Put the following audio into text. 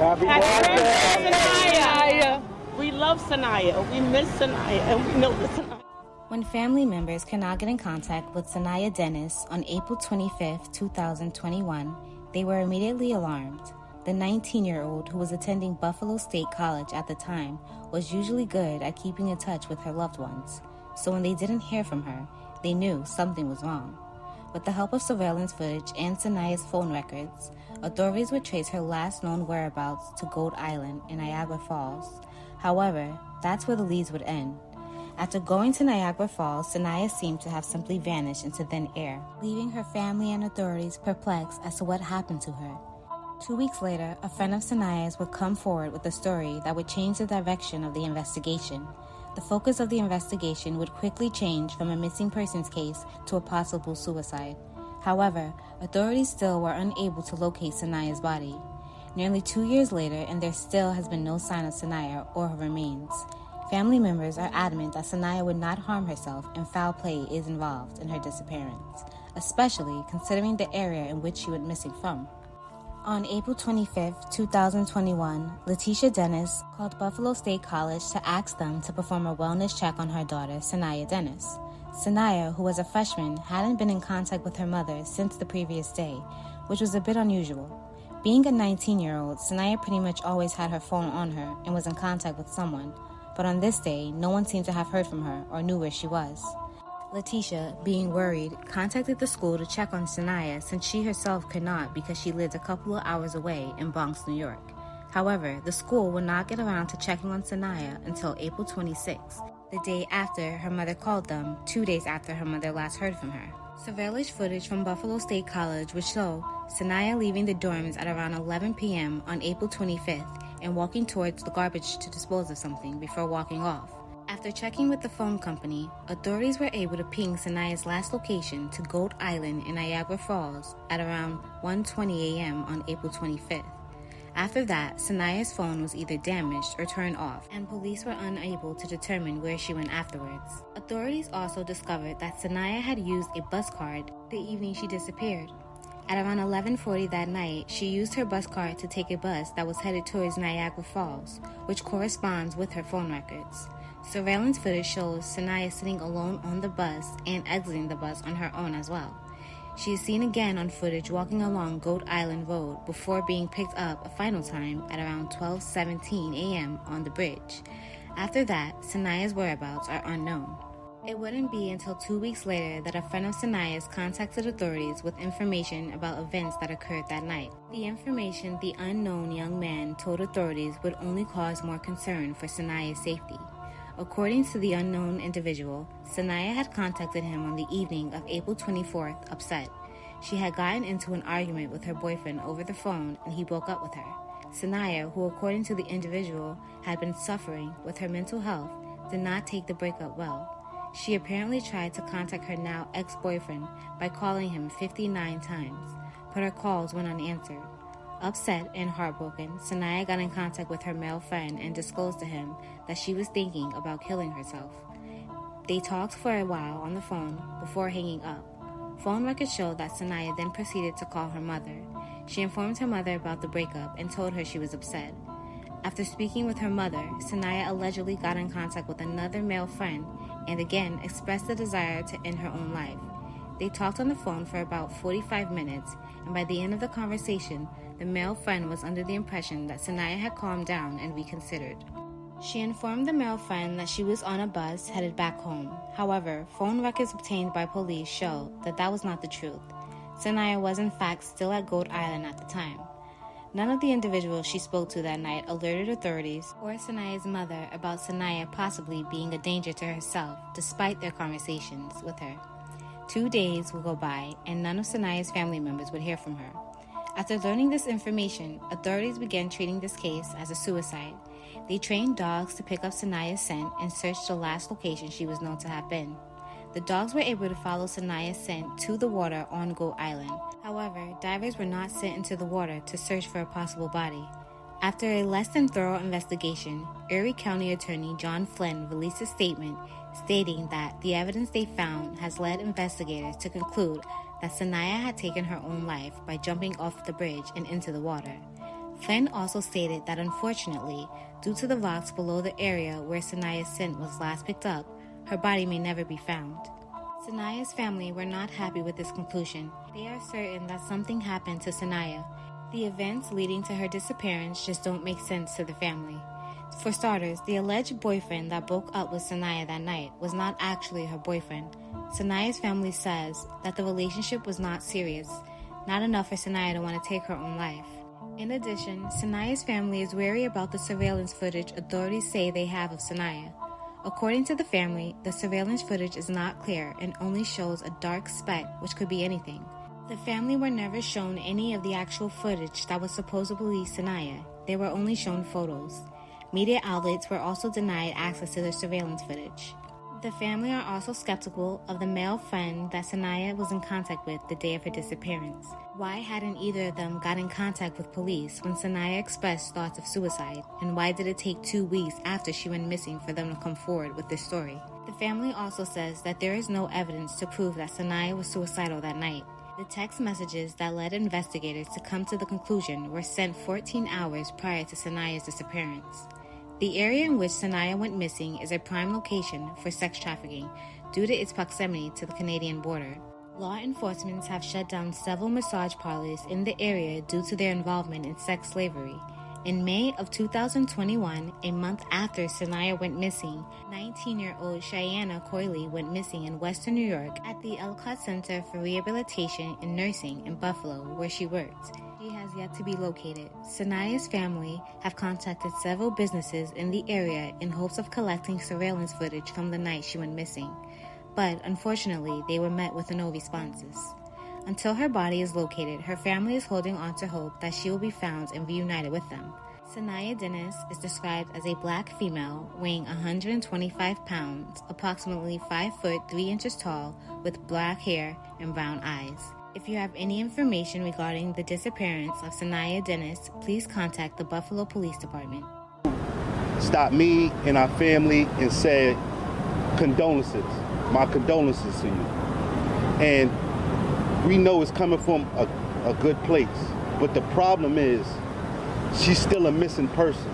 Happy birthday, Saniyya! We love Saniyya. We miss Saniyya, and we know that Saniyya. When family members cannot get in contact with Saniyya Dennis on April 25, 2021, they were immediately alarmed. The 19-year-old, who was attending Buffalo State College at the time, was usually good at keeping in touch with her loved ones. So when they didn't hear from her, they knew something was wrong. With the help of surveillance footage and Saniyya's phone records, authorities would trace her last known whereabouts to Goat Island in Niagara Falls. However, that's where the leads would end. After going to Niagara Falls, Saniyya seemed to have simply vanished into thin air, leaving her family and authorities perplexed as to what happened to her. 2 weeks later, a friend of Saniyya's would come forward with a story that would change the direction of the investigation. The focus of the investigation would quickly change from a missing persons case to a possible suicide. However, authorities still were unable to locate Saniyya's body. Nearly 2 years later, and there still has been no sign of Saniyya or her remains. Family members are adamant that Saniyya would not harm herself and foul play is involved in her disappearance, especially considering the area in which she went missing from. On April 25, 2021, Saniyya Dennis called Buffalo State College to ask them to perform a wellness check on her daughter, Saniyya Dennis. Saniyya, who was a freshman, hadn't been in contact with her mother since the previous day, which was a bit unusual. Being a 19-year-old, Saniyya pretty much always had her phone on her and was in contact with someone, but on this day, no one seemed to have heard from her or knew where she was. Saniyya, being worried, contacted the school to check on Saniyya since she herself could not because she lived a couple of hours away in Bronx, New York. However, the school would not get around to checking on Saniyya until April 26, the day after her mother called them, 2 days after her mother last heard from her. Surveillance footage from Buffalo State College would show Saniyya leaving the dorms at around 11 p.m. on April 25th and walking towards the garbage to dispose of something before walking off. After checking with the phone company, authorities were able to ping Saniyya's last location to Goat Island in Niagara Falls at around 1:20 a.m. on April 25th. After that, Saniyya's phone was either damaged or turned off, and police were unable to determine where she went afterwards. Authorities also discovered that Saniyya had used a bus card the evening she disappeared. At around 11:40 that night, she used her bus card to take a bus that was headed towards Niagara Falls, which corresponds with her phone records. Surveillance footage shows Saniyya sitting alone on the bus and exiting the bus on her own as well. She is seen again on footage walking along Goat Island Road before being picked up a final time at around 12:17 a.m. on the bridge. After that, Saniyya's whereabouts are unknown. It wouldn't be until 2 weeks later that a friend of Saniyya's contacted authorities with information about events that occurred that night. The information the unknown young man told authorities would only cause more concern for Saniyya's safety. According to the unknown individual, Saniyya had contacted him on the evening of April 24th upset. She had gotten into an argument with her boyfriend over the phone and he broke up with her. Saniyya, who according to the individual had been suffering with her mental health, did not take the breakup well. She apparently tried to contact her now ex-boyfriend by calling him 59 times, but her calls went unanswered. Upset and heartbroken, Saniyya got in contact with her male friend and disclosed to him that she was thinking about killing herself. They talked for a while on the phone before hanging up. Phone records show that Saniyya then proceeded to call her mother. She informed her mother about the breakup and told her she was upset. After speaking with her mother, Saniyya allegedly got in contact with another male friend and again expressed the desire to end her own life. They talked on the phone for about 45 minutes, and by the end of the conversation, the male friend was under the impression that Saniyya had calmed down and reconsidered. She informed the male friend that she was on a bus headed back home. However, phone records obtained by police show that that was not the truth. Saniyya was in fact still at Goat Island at the time. None of the individuals she spoke to that night alerted authorities or Saniyya's mother about Saniyya possibly being a danger to herself despite their conversations with her. 2 days would go by and none of Saniyya's family members would hear from her. After learning this information, authorities began treating this case as a suicide. They trained dogs to pick up Saniyya's scent and search the last location she was known to have been. The dogs were able to follow Saniyya's scent to the water on Goat Island. However, divers were not sent into the water to search for a possible body. After a less than thorough investigation, Erie County Attorney John Flynn released a statement stating that the evidence they found has led investigators to conclude that Saniyya had taken her own life by jumping off the bridge and into the water. Flynn also stated that unfortunately, due to the rocks below the area where Saniyya's scent was last picked up, her body may never be found. Saniyya's family were not happy with this conclusion. They are certain that something happened to Saniyya. The events leading to her disappearance just don't make sense to the family. For starters, the alleged boyfriend that broke up with Saniyya that night was not actually her boyfriend. Saniyya's family says that the relationship was not serious, not enough for Saniyya to want to take her own life. In addition, Saniyya's family is wary about the surveillance footage authorities say they have of Saniyya. According to the family, the surveillance footage is not clear and only shows a dark speck, which could be anything. The family were never shown any of the actual footage that was supposedly Saniyya. They were only shown photos. Media outlets were also denied access to the surveillance footage. The family are also skeptical of the male friend that Saniyya was in contact with the day of her disappearance. Why hadn't either of them got in contact with police when Saniyya expressed thoughts of suicide? And why did it take 2 weeks after she went missing for them to come forward with this story? The family also says that there is no evidence to prove that Saniyya was suicidal that night. The text messages that led investigators to come to the conclusion were sent 14 hours prior to Saniyya's disappearance. The area in which Saniyya went missing is a prime location for sex trafficking due to its proximity to the Canadian border. Law enforcement have shut down several massage parlors in the area due to their involvement in sex slavery. In May of 2021, a month after Saniyya went missing, 19-year-old Cheyenne Coyley went missing in Western New York at the Elcott Center for Rehabilitation and Nursing in Buffalo, where she worked. She has yet to be located. Saniyya's family have contacted several businesses in the area in hopes of collecting surveillance footage from the night she went missing. But unfortunately, they were met with no responses. Until her body is located, her family is holding on to hope that she will be found and reunited with them. Saniyya Dennis is described as a black female weighing 125 pounds, approximately 5 foot 3 inches tall, with black hair and brown eyes. If you have any information regarding the disappearance of Saniyya Dennis, please contact the Buffalo Police Department. Stopped me and our family and said, condolences, my condolences to you. And we know it's coming from a good place, but the problem is she's still a missing person.